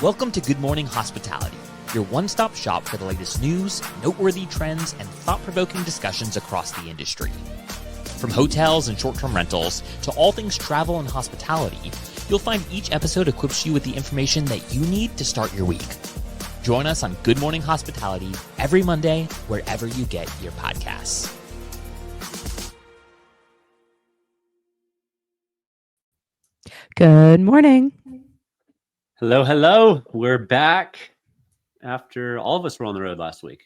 Welcome to Good Morning Hospitality, your one-stop shop for the latest news, noteworthy trends, and thought-provoking discussions across the industry. From hotels and short-term rentals to all things travel and hospitality, you'll find each episode equips you with the information that you need to start your week. Join us on Good Morning Hospitality every Monday, wherever you get your podcasts. Good morning. Hello, hello. We're back after all of us were on the road last week.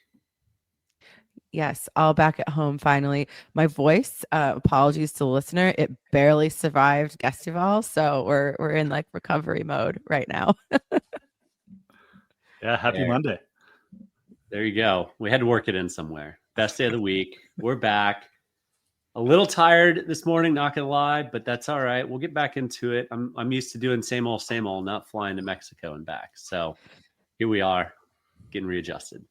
Yes, all back at home finally. My voice, apologies to the listener, it barely survived GuestyVal, so we're in like recovery mode right now. Yeah, happy Monday. There you go. We had to work it in somewhere. Best day of the week. We're back. A little tired this morning, not gonna lie, but that's all right. We'll get back into it. I'm used to doing same old, not flying to Mexico and back. So here we are, getting readjusted.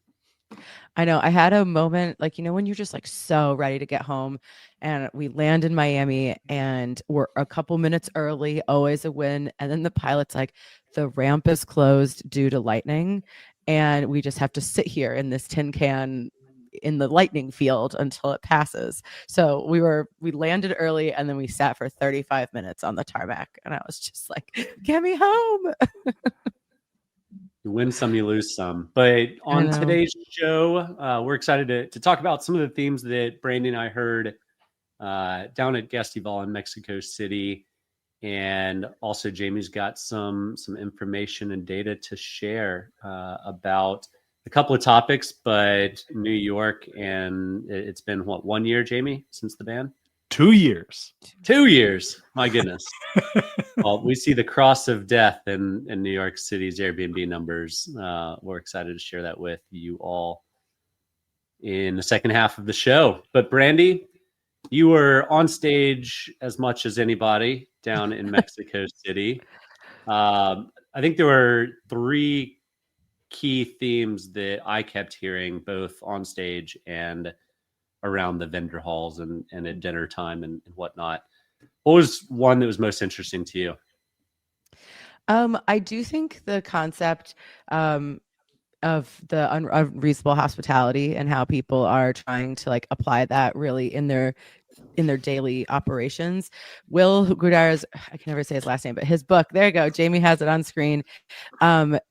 I know. I had a moment like, when you're just like so ready to get home, and we land in Miami and we're a couple minutes early, always a win. And then the pilot's like, the ramp is closed due to lightning, and we just have to sit here in this tin can in the lightning field until it passes. So we landed early, and then we sat for 35 minutes on the tarmac, and I was just like, get me home. You win some, you lose some. But on today's show, we're excited to talk about some of the themes that Brandy and I heard down at GuestyVal in Mexico City. And also Jamie's got some information and data to share about a couple of topics, but New York, and it's been, 1 year, Jamie, since the ban? 2 years. 2 years. My goodness. Well, we see the cross of death in New York City's Airbnb numbers. We're excited to share that with you all in the second half of the show. But Brandy, you were on stage as much as anybody down in Mexico City. I think there were three key themes that I kept hearing both on stage and around the vendor halls and at dinner time and whatnot. What was one that was most interesting to you? I do think the concept of the unreasonable hospitality and how people are trying to like apply that really in their daily operations. Will Gudar's, I can never say his last name, but his book, there you go, Jamie has it on screen,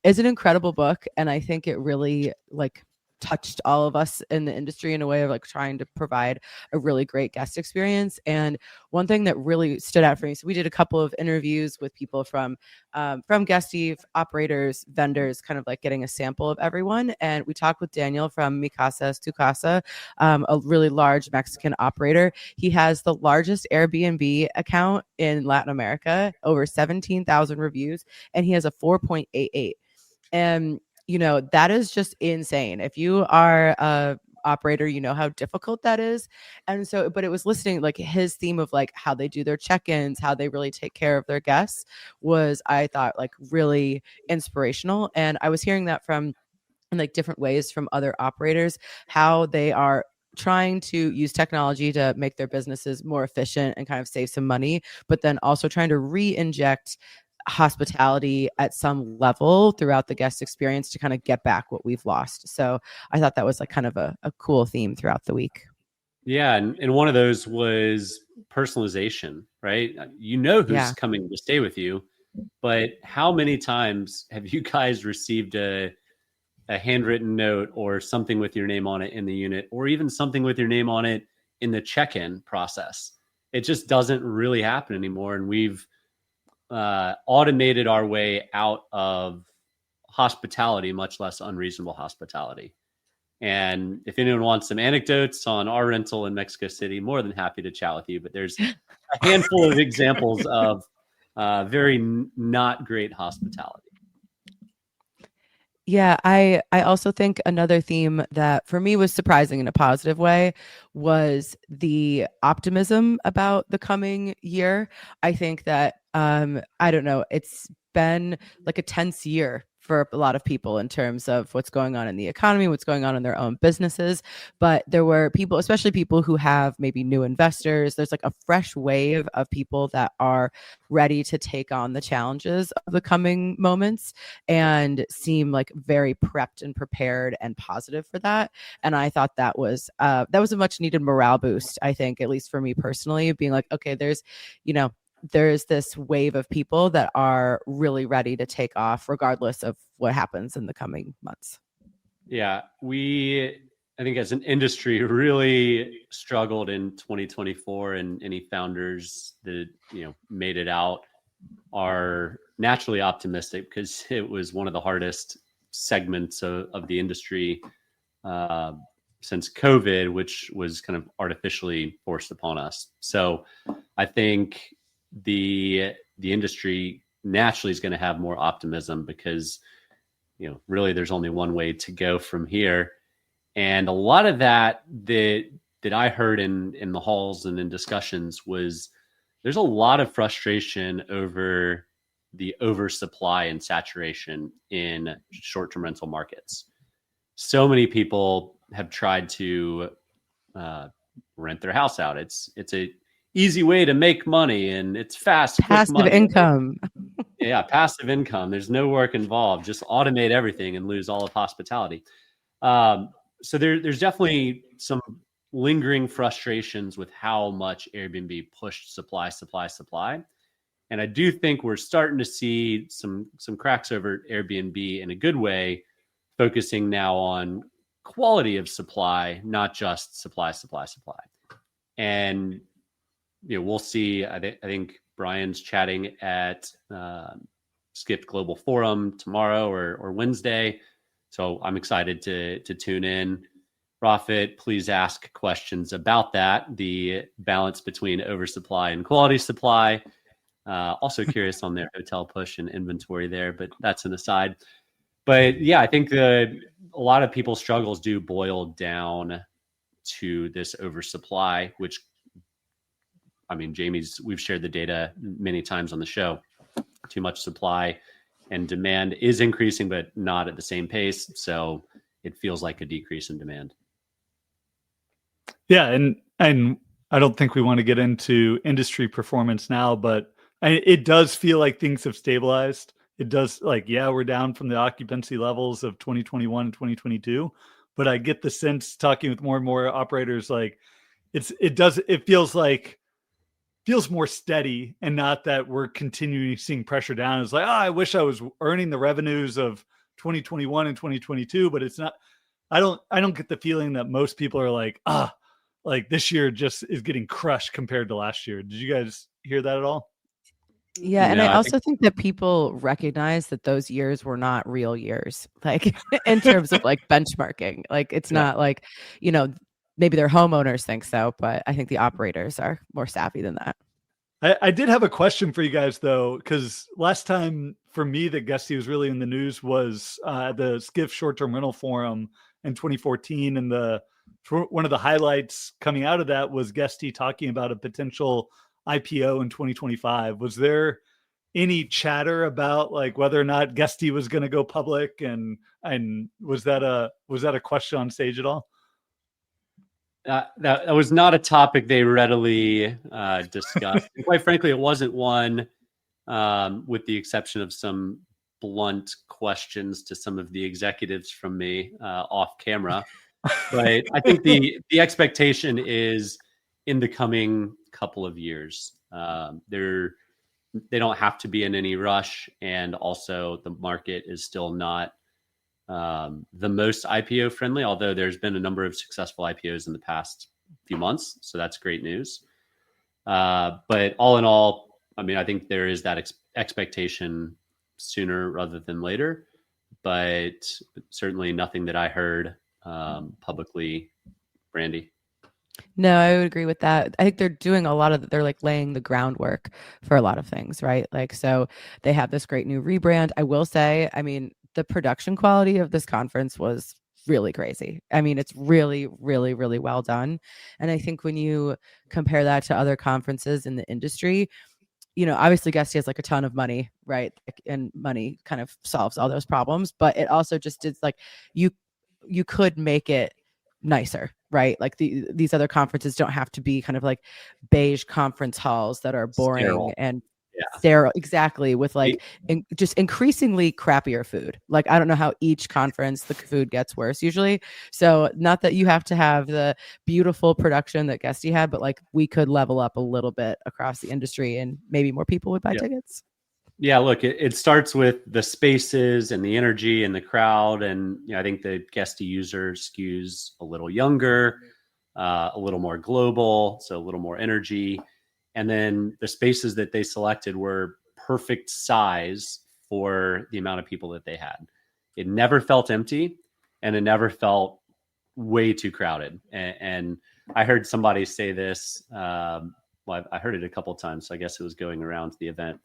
is an incredible book. And I think it really like touched all of us in the industry in a way of like trying to provide a really great guest experience. And one thing that really stood out for me, so we did a couple of interviews with people from Guesty, operators, vendors, kind of like getting a sample of everyone. And we talked with Daniel from Mi Casa Es Tu Casa, a really large Mexican operator. He has the largest Airbnb account in Latin America, over 17,000 reviews, and he has a 4.88. And that is just insane. If you are a operator, you know how difficult that is. And so, but it was listening, like his theme of like how they do their check-ins, how they really take care of their guests was, I thought, like really inspirational. And I was hearing that from in like different ways from other operators, how they are trying to use technology to make their businesses more efficient and kind of save some money, but then also trying to re-inject hospitality at some level throughout the guest experience to kind of get back what we've lost. So I thought that was like kind of a cool theme throughout the week. Yeah. And one of those was personalization, right? You know who's coming to stay with you, but how many times have you guys received a handwritten note or something with your name on it in the unit, or even something with your name on it in the check-in process? It just doesn't really happen anymore. And we've automated our way out of hospitality, much less unreasonable hospitality. And if anyone wants some anecdotes on our rental in Mexico City, more than happy to chat with you. But there's a handful of examples of very not great hospitality. Yeah, I also think another theme that for me was surprising in a positive way was the optimism about the coming year. I think that, I don't know, it's been like a tense year for a lot of people in terms of what's going on in the economy, what's going on in their own businesses. But there were people, especially people who have maybe new investors. There's like a fresh wave of people that are ready to take on the challenges of the coming moments and seem like very prepped and prepared and positive for that. And I thought that was a much needed morale boost, I think, at least for me personally, being like, okay, there's this wave of people that are really ready to take off regardless of what happens in the coming months. Yeah, I think as an industry really struggled in 2024, and any founders that, made it out are naturally optimistic because it was one of the hardest segments of the industry since COVID, which was kind of artificially forced upon us. So I think the industry naturally is going to have more optimism because, really there's only one way to go from here. And a lot of that I heard in the halls and in discussions was there's a lot of frustration over the oversupply and saturation in short-term rental markets. So many people have tried to rent their house out. It's a easy way to make money, and it's fast, passive quick money. Income. Yeah, passive income. There's no work involved. Just automate everything and lose all of hospitality. So there's definitely some lingering frustrations with how much Airbnb pushed supply. And I do think we're starting to see some cracks over Airbnb in a good way, focusing now on quality of supply, not just supply. And we'll see. I think Brian's chatting at Skift Global Forum tomorrow or Wednesday. So I'm excited to tune in. Rafit, please ask questions about that, the balance between oversupply and quality supply. Also curious on their hotel push and inventory there, but that's an aside. But yeah, I think a lot of people's struggles do boil down to this oversupply, which, I mean, we've shared the data many times on the show. Too much supply and demand is increasing, but not at the same pace. So it feels like a decrease in demand. Yeah. And I don't think we want to get into industry performance now, but it does feel like things have stabilized. It does, we're down from the occupancy levels of 2021 and 2022, but I get the sense talking with more and more operators, it feels more steady, and not that we're continuing seeing pressure down. It's like, I wish I was earning the revenues of 2021 and 2022, but it's not. I don't get the feeling that most people are like this year just is getting crushed compared to last year. Did you guys hear that at all? Yeah, and I also think that people recognize that those years were not real years, in terms of benchmarking. It's not maybe their homeowners think so, but I think the operators are more savvy than that. I did have a question for you guys, though, because last time for me that Gusty was really in the news was the Skift short-term rental forum in 2014. And one of the highlights coming out of that was Gusty talking about a potential IPO in 2025. Was there any chatter about whether or not Gusty was going to go public? And was that a question on stage at all? That was not a topic they readily discussed. Quite frankly, it wasn't one, with the exception of some blunt questions to some of the executives from me off camera. But I think the expectation is in the coming couple of years. They don't have to be in any rush, and also the market is still not the most IPO friendly, although there's been a number of successful IPOs in the past few months. So that's great news. But all in all, I mean, I think there is that expectation sooner rather than later, but certainly nothing that I heard publicly. Brandy? No, I would agree with that. I think they're doing they're laying the groundwork for a lot of things, right? So they have this great new rebrand. I will say, I mean, the production quality of this conference was really crazy. I mean, it's really, really, really well done. And I think when you compare that to other conferences in the industry, obviously Guesty has like a ton of money, right? And money kind of solves all those problems, but it also just is like you could make it nicer, right? Like these other conferences don't have to be kind of like beige conference halls that are boring Sterile. and Yeah. sterile, exactly, with like just increasingly crappier food. Like I don't know how each conference the food gets worse usually. So not that you have to have the beautiful production that Guesty had, but like we could level up a little bit across the industry and maybe more people would buy tickets. Yeah, look, it starts with the spaces and the energy and the crowd. And I think the Guesty user skews a little younger, a little more global, so a little more energy. And then the spaces that they selected were perfect size for the amount of people that they had. It never felt empty, and it never felt way too crowded. And I heard somebody say this. Well, I heard it a couple of times, so I guess it was going around to the event.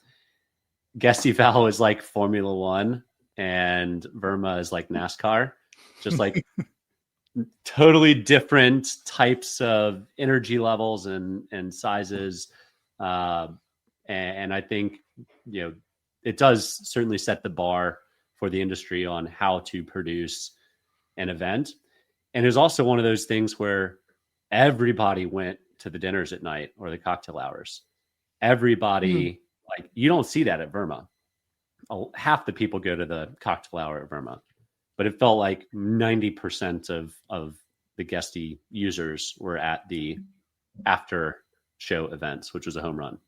GuestyVal is like Formula One and Verma is like NASCAR, just like totally different types of energy levels and sizes. And I think, it does certainly set the bar for the industry on how to produce an event. And it was also one of those things where everybody went to the dinners at night or the cocktail hours. Everybody, like, you don't see that at Verma. Half the people go to the cocktail hour at Verma, but it felt like 90% of the Guesty users were at the after show events, which was a home run.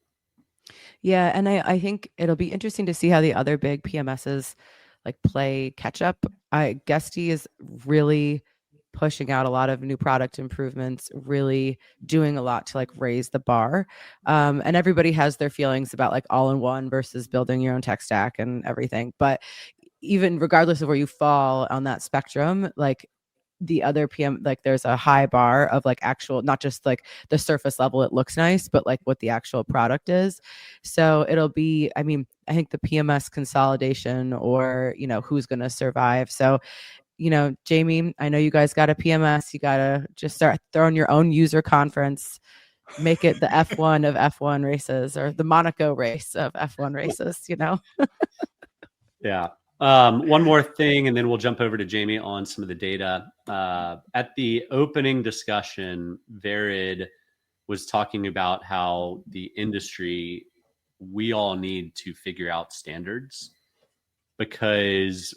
Yeah, and I think it'll be interesting to see how the other big PMSs like play catch up. Guesty is really pushing out a lot of new product improvements, really doing a lot to like raise the bar. And everybody has their feelings about like all-in-one versus building your own tech stack and everything. But even regardless of where you fall on that spectrum, like the other PM, like there's a high bar of like actual, not just like the surface level, it looks nice, but like what the actual product is. So it'll be, I think the PMS consolidation or, who's going to survive. So, Jamie, I know you guys got a PMS. You got to just start throwing your own user conference, make it the F1 of F1 races or the Monaco race of F1 races, Yeah. One more thing, and then we'll jump over to Jamie on some of the data. At the opening discussion, Verid was talking about how the industry, we all need to figure out standards because,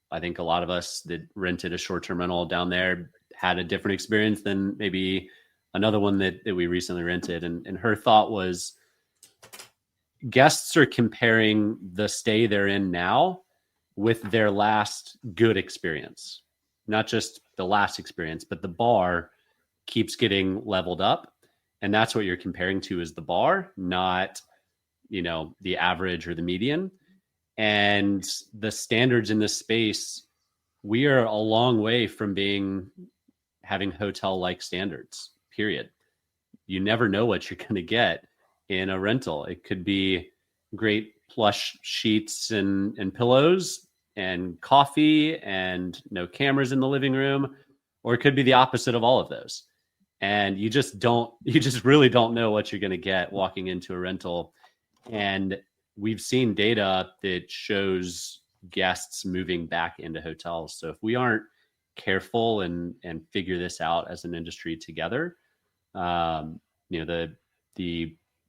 I think a lot of us that rented a short-term rental down there had a different experience than maybe another one that we recently rented. And her thought was guests are comparing the stay they're in now with their last good experience, not just the last experience, but the bar keeps getting leveled up. And that's what you're comparing to is the bar, not, the average or the median. And the standards in this space, we are a long way from having hotel-like standards, period. You never know what you're going to get in a rental. It could be great plush sheets and pillows and coffee and no cameras in the living room, or it could be the opposite of all of those. And you just really don't know what you're going to get walking into a rental. And we've seen data that shows guests moving back into hotels. So if we aren't careful and figure this out as an industry together, the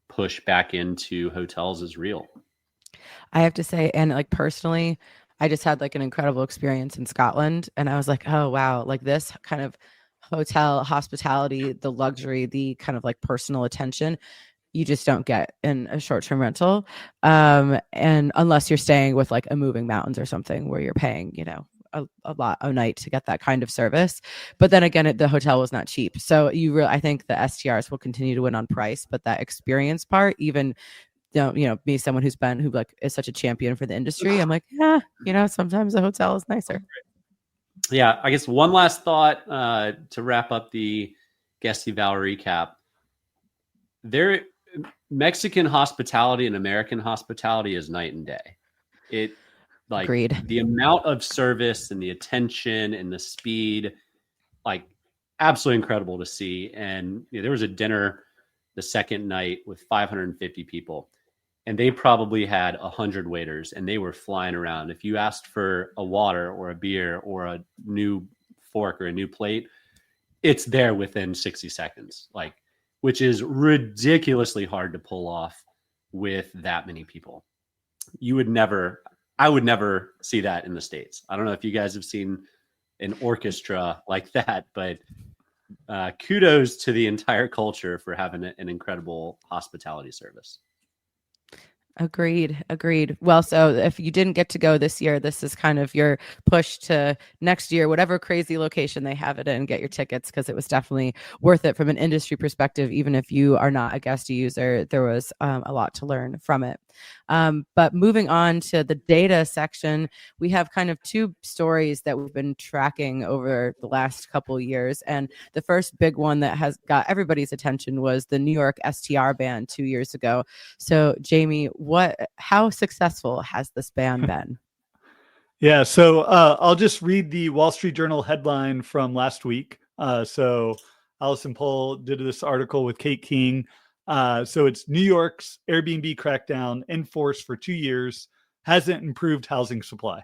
push back into hotels is real. I have to say, and like personally, I just had like an incredible experience in Scotland, and I was like, oh wow, like this kind of hotel hospitality, the luxury, the kind of like personal attention, you just don't get in a short-term rental. And unless you're staying with like a Moving Mountains or something where you're paying, a lot a night to get that kind of service. But then again, the hotel was not cheap. So I think the STRs will continue to win on price, but that experience part, even me, someone who like is such a champion for the industry, I'm like, yeah, sometimes a hotel is nicer. Yeah, I guess one last thought to wrap up the GuestyVal recap. Mexican hospitality and American hospitality is night and day. Agreed. The amount of service and the attention and the speed, like absolutely incredible to see. And there was a dinner the second night with 550 people. and they probably had 100 waiters, and they were flying around. If you asked for a water or a beer or a new fork or a new plate, it's there within 60 seconds, like, which is ridiculously hard to pull off with that many people. I would never see that in the States. I don't know if you guys have seen an orchestra like that, but kudos to the entire culture for having an incredible hospitality service. Agreed. Well, so if you didn't get to go this year, this is kind of your push to next year, whatever crazy location they have it in, get your tickets, because it was definitely worth it from an industry perspective. Even if you are not a guest user, there was a lot to learn from it. But moving on to the data section, we have kind of two stories that we've been tracking over the last couple of years. And the first big one that has got everybody's attention was the New York STR ban 2 years ago. So Jamie, how successful has this ban been? Yeah, so I'll just read the Wall Street Journal headline from last week. So Allison Pohl did this article with Kate King. So it's New York's Airbnb crackdown in force for 2 years hasn't improved housing supply.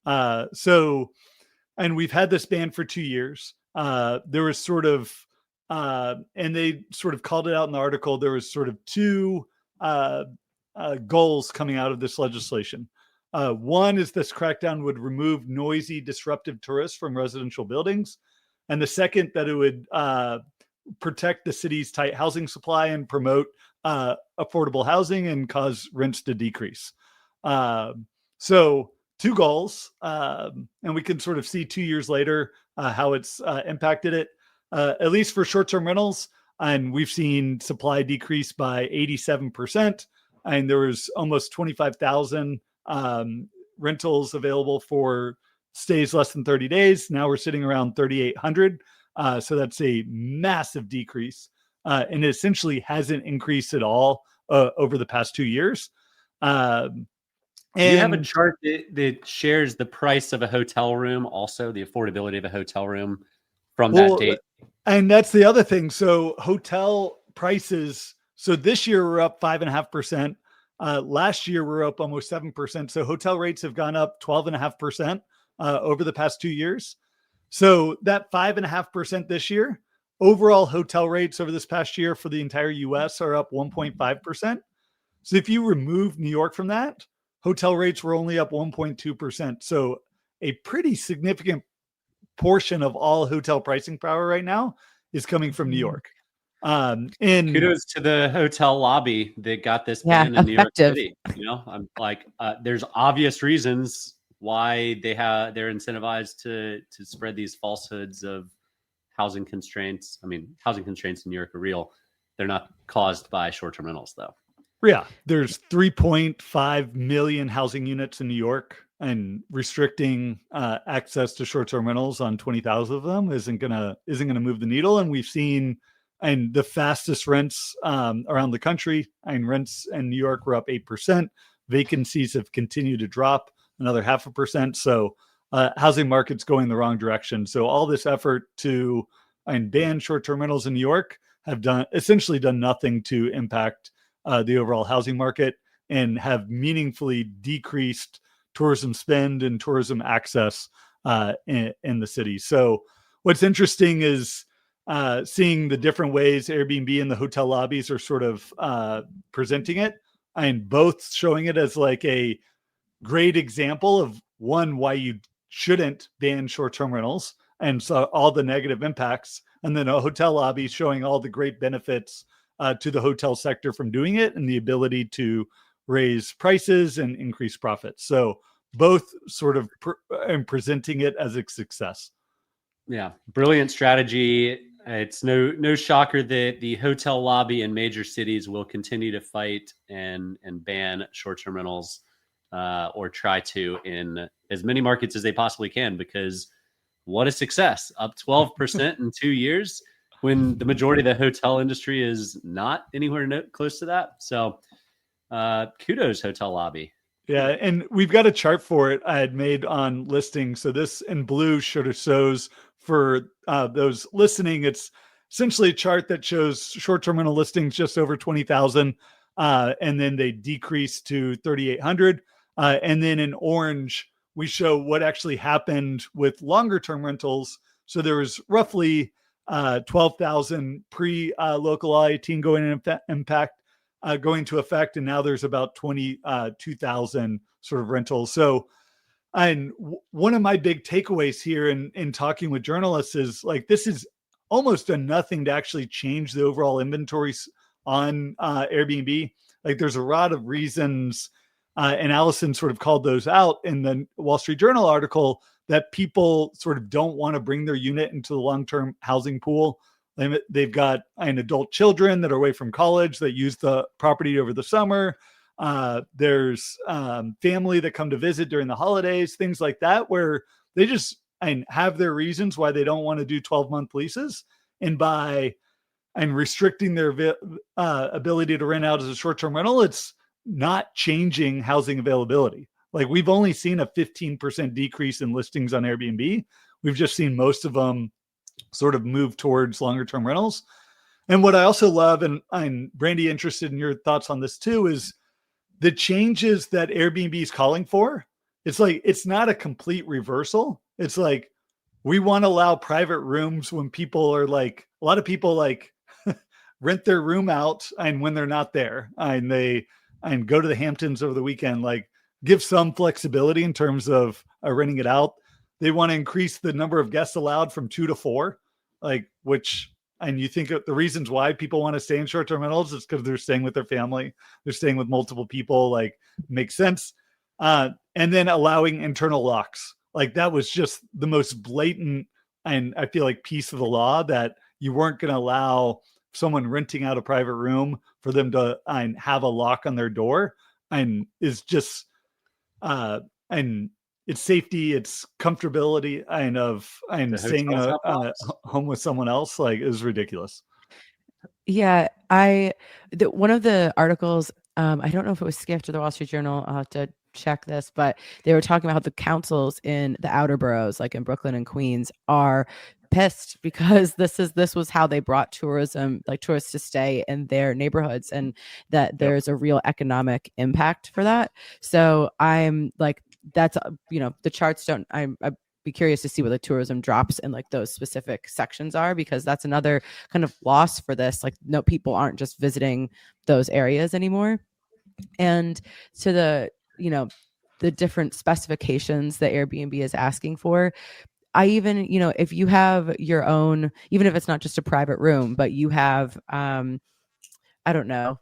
And we've had this ban for 2 years. There was sort of, and they sort of called it out in the article, there was sort of two goals coming out of this legislation. One is this crackdown would remove noisy, disruptive tourists from residential buildings. And the second, that it would protect the city's tight housing supply and promote affordable housing and cause rents to decrease. So two goals. And we can sort of see 2 years later how it's impacted it, at least for short-term rentals. And we've seen supply decrease by 87%. And there was almost 25,000 rentals available for stays less than 30 days. Now we're sitting around 3,800. So that's a massive decrease. And it essentially hasn't increased at all over the past 2 years. And do you have a chart that shares the price of a hotel room, also the affordability of a hotel room from that date? And that's the other thing. So hotel prices, so this year we're up 5.5%. Last year we're up almost 7%. So hotel rates have gone up 12.5% over the past 2 years. So that 5.5% this year, overall hotel rates over this past year for the entire US are up 1.5%. So if you remove New York from that, hotel rates were only up 1.2%. So a pretty significant portion of all hotel pricing power right now is coming from New York. And kudos to the hotel lobby that got this ban in New York City. You know, I'm like, there's obvious reasons why they're incentivized to spread these falsehoods of housing constraints. I mean, housing constraints in New York are real. They're not caused by short-term rentals, though. Yeah, there's 3.5 million housing units in New York, and restricting access to short-term rentals on 20,000 of them isn't gonna move the needle. And we've seen, and the fastest rents around the country, and rents in New York were up 8%. Vacancies have continued to drop another 0.5%. So housing market's going the wrong direction. So all this effort to ban short-term rentals in New York have essentially done nothing to impact the overall housing market and have meaningfully decreased tourism spend and tourism access in the city. So what's interesting is seeing the different ways Airbnb and the hotel lobbies are sort of presenting it, and both showing it as like a great example of one, why you shouldn't ban short-term rentals, and so all the negative impacts, and then a hotel lobby showing all the great benefits to the hotel sector from doing it, and the ability to raise prices and increase profits. So both sort of presenting it as a success. Yeah, brilliant strategy. It's no shocker that the hotel lobby in major cities will continue to fight and ban short-term rentals, or try to, in as many markets as they possibly can, because what a success. Up 12% in 2 years, when the majority of the hotel industry is not anywhere close to that. So kudos, hotel lobby. Yeah, and we've got a chart for it I had made on listings. So this in blue sort of shows, for those listening, it's essentially a chart that shows short-term rental listings just over 20,000. and then they decreased to 3,800. And then in orange, we show what actually happened with longer term rentals. So there was roughly 12,000 pre-local law 18 going into effect, and now there's about 22,000 sort of rentals. So, and one of my big takeaways here in talking with journalists is like, this is almost done nothing to actually change the overall inventories on Airbnb. Like, there's a lot of reasons, and Allison sort of called those out in the Wall Street Journal article, that people sort of don't want to bring their unit into the long-term housing pool. They've got adult children that are away from college that use the property over the summer. There's family that come to visit during the holidays, things like that, where they just have their reasons why they don't want to do 12-month leases. And by restricting their ability to rent out as a short-term rental, it's not changing housing availability. Like, we've only seen a 15% decrease in listings on Airbnb. We've just seen most of them sort of move towards longer term rentals. And what I also love, and I'm Brandy interested in your thoughts on this too, is the changes that Airbnb is calling for. It's like, it's not a complete reversal. It's like, we want to allow private rooms when people are like, a lot of people like rent their room out and when they're not there and they go to the Hamptons over the weekend, like, give some flexibility in terms of renting it out. They want to increase the number of guests allowed from 2 to 4, like, which, and you think of the reasons why people want to stay in short-term rentals, it's because they're staying with their family. They're staying with multiple people, like, makes sense. And then allowing internal locks. Like, that was just the most blatant, and I feel like, piece of the law, that you weren't going to allow someone renting out a private room for them to have a lock on their door, and is just, and it's safety, it's comfortability, and staying home with someone else, like, is ridiculous. Yeah, one of the articles, I don't know if it was Skift or the Wall Street Journal, I'll have to check this, but they were talking about how the councils in the outer boroughs, like in Brooklyn and Queens, are pissed because this was how they brought tourism, like tourists, to stay in their neighborhoods, and that there's a real economic impact for that. So I'm like, that's, the charts don't, I'd be curious to see what the tourism drops in like those specific sections are, because that's another kind of loss for this. Like, no, people aren't just visiting those areas anymore. And to the, the different specifications that Airbnb is asking for, I even, if you have your own, even if it's not just a private room, but you have, I don't know,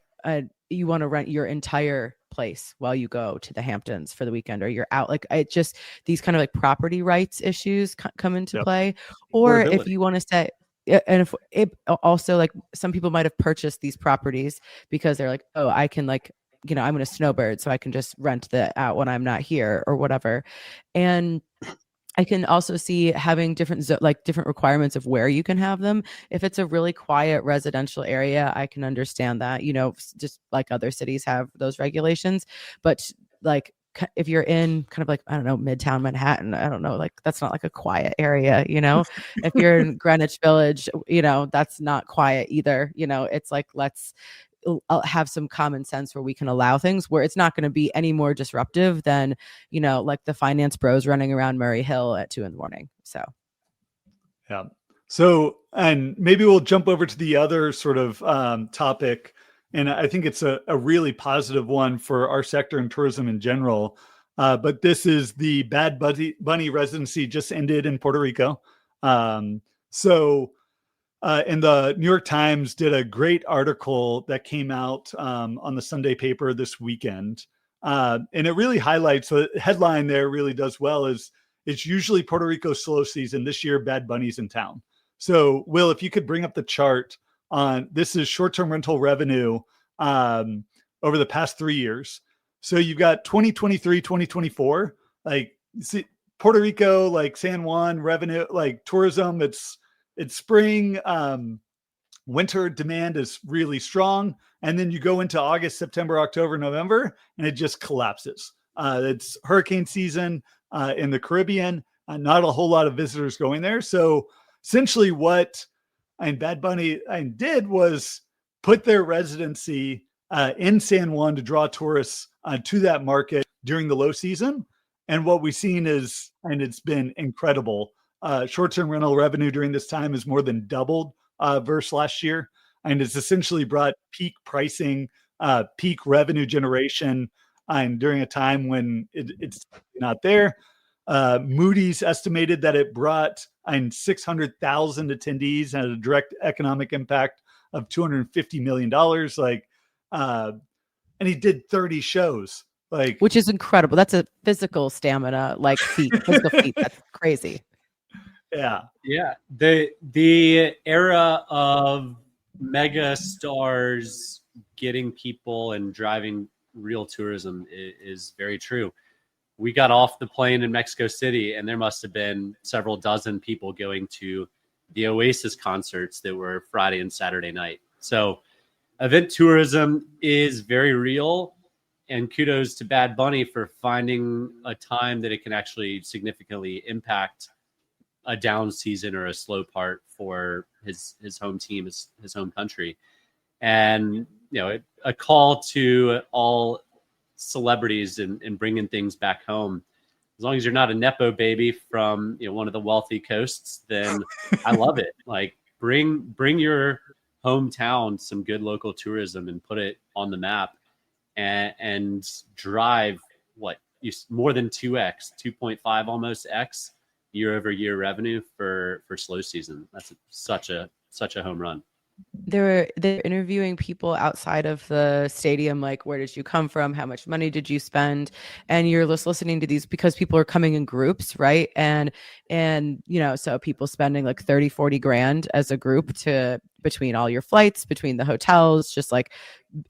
you want to rent your entire place while you go to the Hamptons for the weekend, or you're out, like, it just, these kind of like property rights issues come into play. Or if you want to say, and if it also, like, some people might have purchased these properties because they're like, oh, I can, like, I'm going to snowbird, so I can just rent that out when I'm not here or whatever. And I can also see having different requirements of where you can have them. If it's a really quiet residential area, I can understand that, just like other cities have those regulations. But like, if you're in kind of like, I don't know, Midtown Manhattan, I don't know, like, that's not like a quiet area, if you're in Greenwich Village, that's not quiet either. It's like, let's have some common sense where we can allow things where it's not going to be any more disruptive than, like the finance bros running around Murray Hill at 2 a.m. So, yeah. So, and maybe we'll jump over to the other sort of topic. And I think it's a really positive one for our sector and tourism in general. But this is the Bad Bunny residency just ended in Puerto Rico. And the New York Times did a great article that came out on the Sunday paper this weekend. And it really highlights, the headline there really does well, is it's usually Puerto Rico's slow season. This year, Bad Bunny's in town. So, Will, if you could bring up the chart on, this is short-term rental revenue over the past 3 years. So you've got 2023, 2024, like, see, Puerto Rico, like San Juan revenue, like tourism, it's spring, winter demand is really strong. And then you go into August, September, October, November, and it just collapses. It's hurricane season in the Caribbean, not a whole lot of visitors going there. So essentially what Bad Bunny did was put their residency in San Juan to draw tourists to that market during the low season. And what we've seen is, and it's been incredible, short-term rental revenue during this time has more than doubled versus last year. And it's essentially brought peak pricing, peak revenue generation, and during a time when it's not there. Moody's estimated that it brought 600,000 attendees and a direct economic impact of $250 million. And he did 30 shows, which is incredible. That's a physical stamina, physical feat. That's crazy. Yeah. The era of mega stars getting people and driving real tourism is very true. We got off the plane in Mexico City, and there must have been several dozen people going to the Oasis concerts that were Friday and Saturday night. So event tourism is very real, and kudos to Bad Bunny for finding a time that it can actually significantly impact a down season or a slow part for his home team, his home country. And, a call to all celebrities and bringing things back home. As long as you're not a Nepo baby from one of the wealthy coasts, then I love it. Bring your hometown some good local tourism and put it on the map, and drive more than 2x, 2.5 almost x year over year revenue for slow season. That's such a home run. They're interviewing people outside of the stadium, where did you come from? How much money did you spend? And you're just listening to these because people are coming in groups, right? And so people spending 30, 40 grand as a group between all your flights, between the hotels, just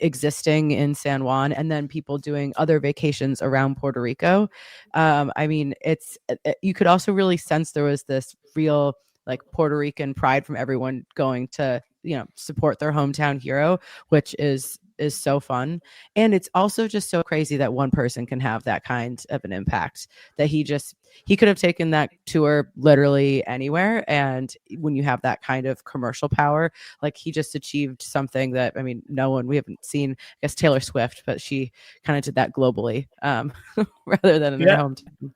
existing in San Juan, and then people doing other vacations around Puerto Rico. You could also really sense there was this real Puerto Rican pride from everyone going to support their hometown hero, which is so fun. And it's also just so crazy that one person can have that kind of an impact, that he could have taken that tour literally anywhere. And when you have that kind of commercial power, he just achieved something that, we haven't seen, I guess Taylor Swift, but she kind of did that globally rather than in her hometown.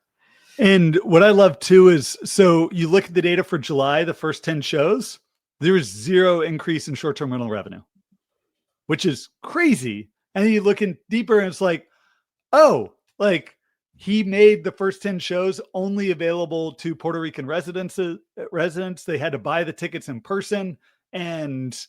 And what I love too is, so you look at the data for July, the first 10 shows, there was zero increase in short-term rental revenue, which is crazy. And then you look in deeper and it's he made the first 10 shows only available to Puerto Rican residents. They had to buy the tickets in person. And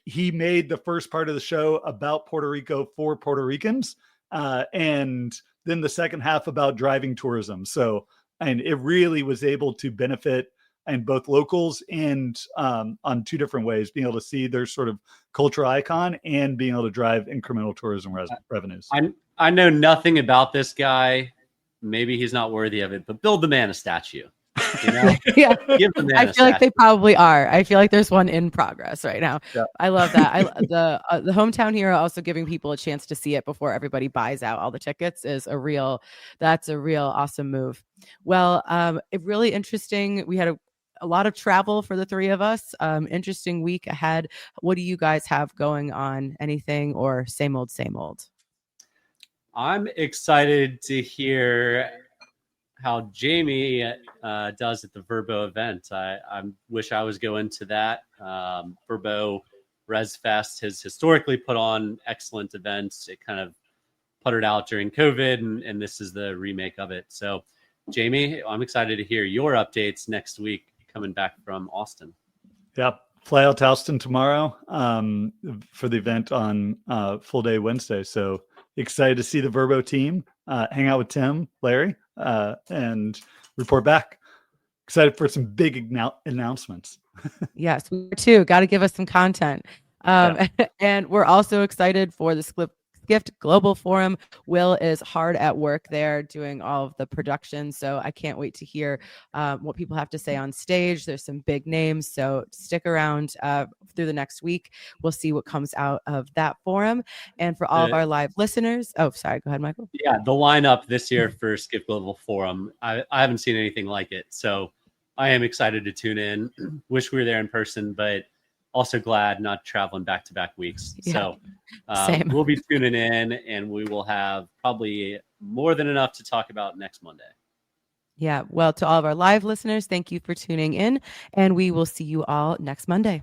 he made the first part of the show about Puerto Rico for Puerto Ricans. And then the second half about driving tourism. So, and it really was able to benefit and both locals and on two different ways, being able to see their sort of cultural icon and being able to drive incremental tourism revenues. I know nothing about this guy. Maybe he's not worthy of it, but build the man a statue. Yeah. Give the man I feel like they probably are. I feel like there's one in progress right now. Yeah. I love that. The hometown hero also giving people a chance to see it before everybody buys out all the tickets is that's a real awesome move. Well, really interesting. We had a lot of travel for the three of us. Interesting week ahead. What do you guys have going on? Anything, or same old, same old? I'm excited to hear how Jamie does at the Verbo event. I wish I was going to that. Verbo Res Fest has historically put on excellent events. It kind of puttered out during COVID, and this is the remake of it. So, Jamie, I'm excited to hear your updates next week coming back from Austin. Yep. Fly out to Austin tomorrow for the event on full day Wednesday. So excited to see the Verbo team, hang out with Tim, Larry, and report back. Excited for some big announcements. Yes, we are too. Got to give us some content. And we're also excited for the Skift Global Forum. Will is hard at work there doing all of the production. So I can't wait to hear what people have to say on stage. There's some big names. So stick around through the next week. We'll see what comes out of that forum. And for all of our live listeners. Oh, sorry. Go ahead, Michael. Yeah, the lineup this year for Skift Global Forum, I haven't seen anything like it. So I am excited to tune in. Wish we were there in person, but also glad not traveling back-to-back weeks. Yeah. So Same. we'll be tuning in, and we will have probably more than enough to talk about next Monday. Yeah. Well, to all of our live listeners, thank you for tuning in, and we will see you all next Monday.